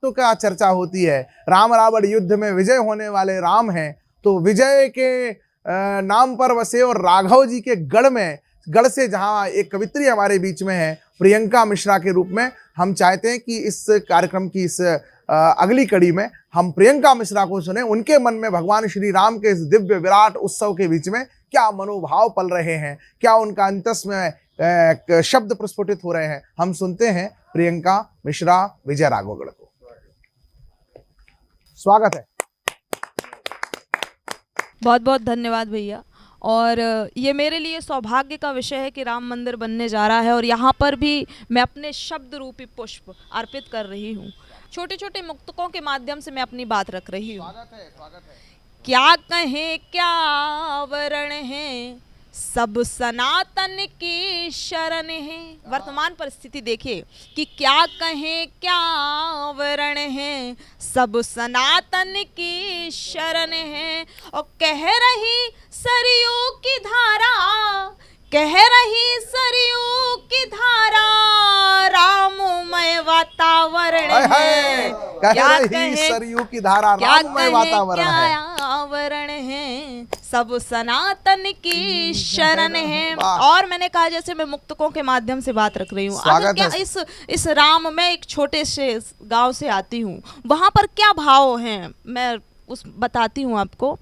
तो क्या चर्चा होती है, राम रावण युद्ध में विजय होने वाले राम हैं, तो विजय के नाम पर बसे और राघव जी के गढ़ से जहां एक कवित्री हमारे बीच में है प्रियंका मिश्रा के रूप में, हम चाहते हैं कि इस कार्यक्रम की इस अगली कड़ी में हम प्रियंका मिश्रा को सुने। उनके मन में भगवान श्री राम के इस दिव्य विराट उत्सव के बीच में क्या मनोभाव पल रहे हैं, क्या उनका अंतस में शब्द प्रस्फुटित हो रहे हैं, हम सुनते हैं प्रियंका मिश्रा विजय राघवगढ़ को। स्वागत है। बहुत बहुत धन्यवाद भैया। और ये मेरे लिए सौभाग्य का विषय है कि राम मंदिर बनने जा रहा है और यहाँ पर भी मैं अपने शब्द रूपी पुष्प अर्पित कर रही हूँ। छोटे छोटे मुक्तकों के माध्यम से मैं अपनी बात रख रही हूँ। स्वागत है। क्या कहें क्या वर्ण है, सब सनातन की शरण है। वर्तमान परिस्थिति देखिए कि क्या कहें क्या वर्ण है, सब सनातन की शरण है। और कह रही सरयू की धारा, कह रही सरयू की धारा, राममय वातावरण है। क्या रही सरयू की धारा, राममय वातावरण है। आवरण है, सब सनातन की शरण है। और मैंने कहा जैसे मैं मुक्तकों के माध्यम से बात रख रही हूँ। क्या इस राम में एक छोटे से गांव से आती हूँ, वहां पर क्या भाव हैं मैं उस बताती हूँ आपको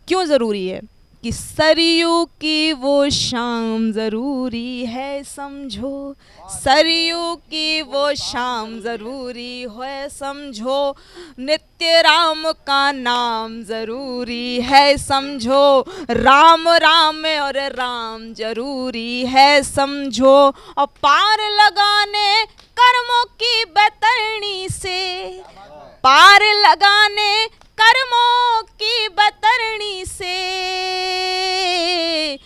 क्यों जरूरी है कि सरयू की वो शाम जरूरी है समझो, सरयू की वो शाम जरूरी है समझो, नित्य राम का नाम जरूरी है समझो, राम राम और राम जरूरी है समझो। और पार लगाने कर्मों की बैतरणी से, पार लगाने कर्मों की बैतरणी से,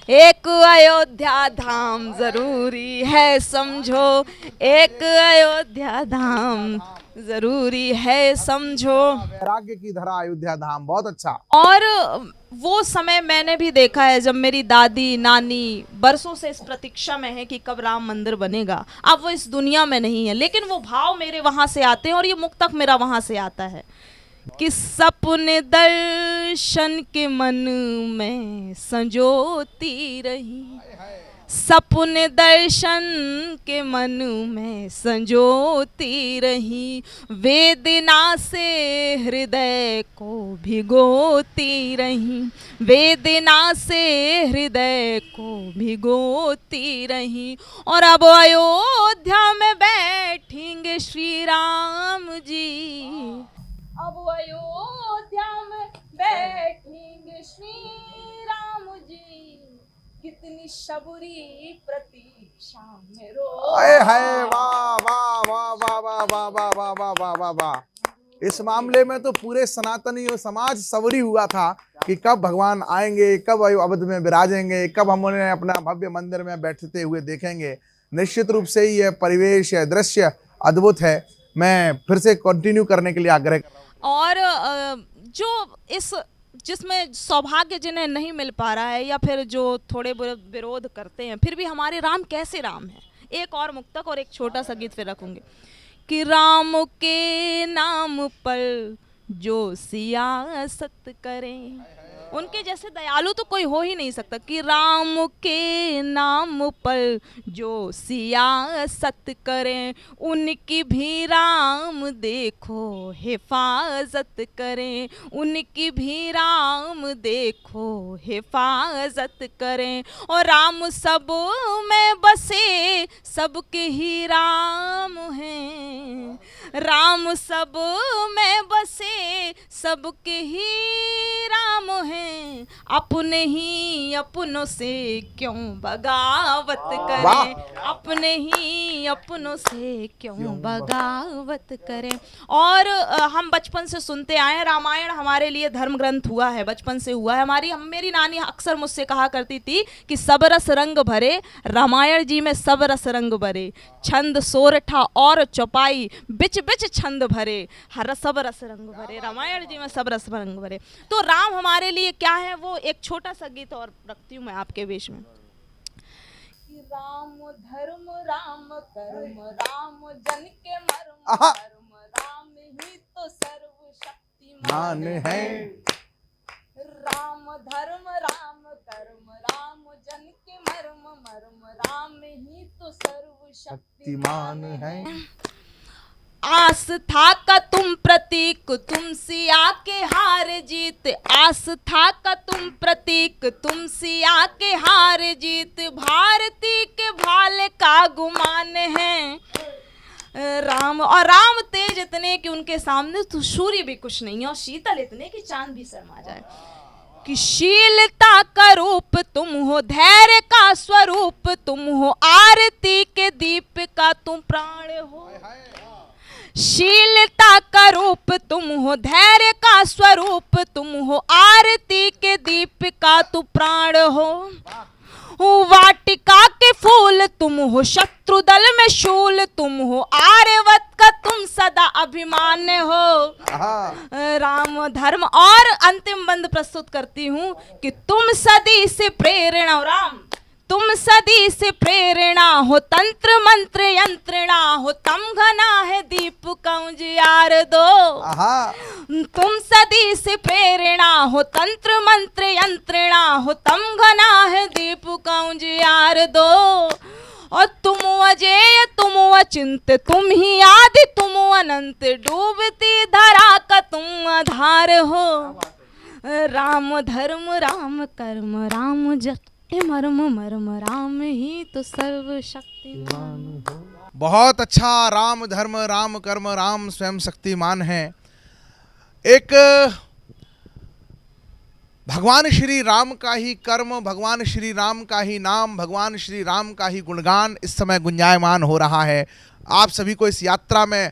एक अयोध्या धाम जरूरी है समझो, एक अयोध्या धाम जरूरी है समझो। वैराग्य की धरा अयोध्या धाम, बहुत अच्छा। और वो समय मैंने भी देखा है जब मेरी दादी नानी बरसों से इस प्रतीक्षा में है कि कब राम मंदिर बनेगा। अब वो इस दुनिया में नहीं है, लेकिन वो भाव मेरे वहां से आते हैं और ये मुक्तक मेरा वहां से आता है कि सपने दर्शन के मन में संजोती रही, सपने दर्शन के मन में संजोती रही, वेदना से हृदय को भिगोती रही, वेदना से हृदय को भिगोती रही। और अब अयोध्या में बैठेंगे श्री राम जी, अब अयोध्या में बैठेंगे श्री राम जी, कितनी शबरी प्रतीक्षा में रो। हाय वाह वाह वाह वाह वाह वाह वाह वाह वाह वाह वाह वाह। इस मामले में तो पूरे सनातनी समाज सवरी हुआ था कि कब भगवान आएंगे, कब अवध में विराजेंगे, कब हम उन्हें अपना भव्य मंदिर में बैठते हुए देखेंगे। निश्चित रूप से ही यह परिवेश, यह दृश्य अद्भुत है। मैं फिर से कंटिन्यू करने के लिए आग्रह कर रहा हूं। और जो इस जिसमें सौभाग्य जिन्हें नहीं मिल पा रहा है या फिर जो थोड़े विरोध करते हैं, फिर भी हमारे राम कैसे राम हैं। एक और मुक्तक और एक छोटा सा गीत फिर रखूंगी कि राम के नाम पर जो सियासत करें, उनके जैसे दयालु तो कोई हो ही नहीं सकता। कि राम के नाम पर जो सियासत करें, उनकी भी राम देखो हिफाजत करें, उनकी भी राम देखो हिफाजत करें। और राम सब में बसे, सबके ही राम हैं, राम सब में बसे, सबके ही राम हैं। अपने ही अपनों से क्यों बगावत करें, अपने ही अपनों से क्यों बगावत करें। और हम बचपन से सुनते आए हैं, रामायण हमारे लिए धर्म ग्रंथ हुआ है, बचपन से हुआ है। मेरी नानी अक्सर मुझसे कहा करती थी कि सब रस रंग भरे, रामायण जी में सब रस रंग भरे, छंद सोरठा और चौपाई, बिच बिच छंद भरे, हर सब रस रंग भरे, रामायण जी में सब रस रंग भरे। तो राम हमारे लिए क्या है, वो एक छोटा सा गीत और रखती हूँ मैं आपके बीच में। राम धर्म राम कर्म, राम जन के मर्म, कर्म मान है। राम धर्म राम कर्म राम जन के मर्म मर्म राम ही तो सर्वशक्तिमान है। आस्था का तुम प्रतीक तुम सिया के हार जीत, आस्था का तुम प्रतीक तुम सिया के हार जीत, भारती के भाल का गुमान है। राम और राम तेज इतने कि उनके सामने तो सूर्य भी कुछ नहीं है, और शीतल इतने कि चांद भी शर्मा जाए। कि शीलता का रूप तुम हो, धैर्य का स्वरूप तुम हो, आरती के दीप का तुम प्राण हो। शीलता का रूप तुम हो, धैर्य का स्वरूप तुम हो, आरती के दीप का तू प्राण हो। वाटिका के फूल तुम हो, शत्रु दल में शूल तुम हो, आर्यवत का तुम सदा अभिमान हो। राम धर्म। और अंतिम बंद प्रस्तुत करती हूँ कि तुम सदी से प्रेरणा, राम तुम सदी से प्रेरणा हो, तंत्र मंत्र यंत्रणा हो, तम घना है दीप का उजियार दो। तुम सदी से प्रेरणा हो, तंत्र मंत्र यंत्रणा हो, तम घना है दीप का उजियार दो। और तुम अजेय तुम अचिंत तुम ही आदि तुम अनंत, डूबती धरा का तुम आधार हो। राम धर्म राम कर्म राम जप मर्म मर्म राम ही तो सर्वशक्तिमान हो। बहुत अच्छा। राम धर्म राम कर्म राम स्वयं शक्तिमान है। एक भगवान श्री राम का ही कर्म, भगवान श्री राम का ही नाम, भगवान श्री राम का ही गुणगान इस समय गुंजायमान हो रहा है। आप सभी को इस यात्रा में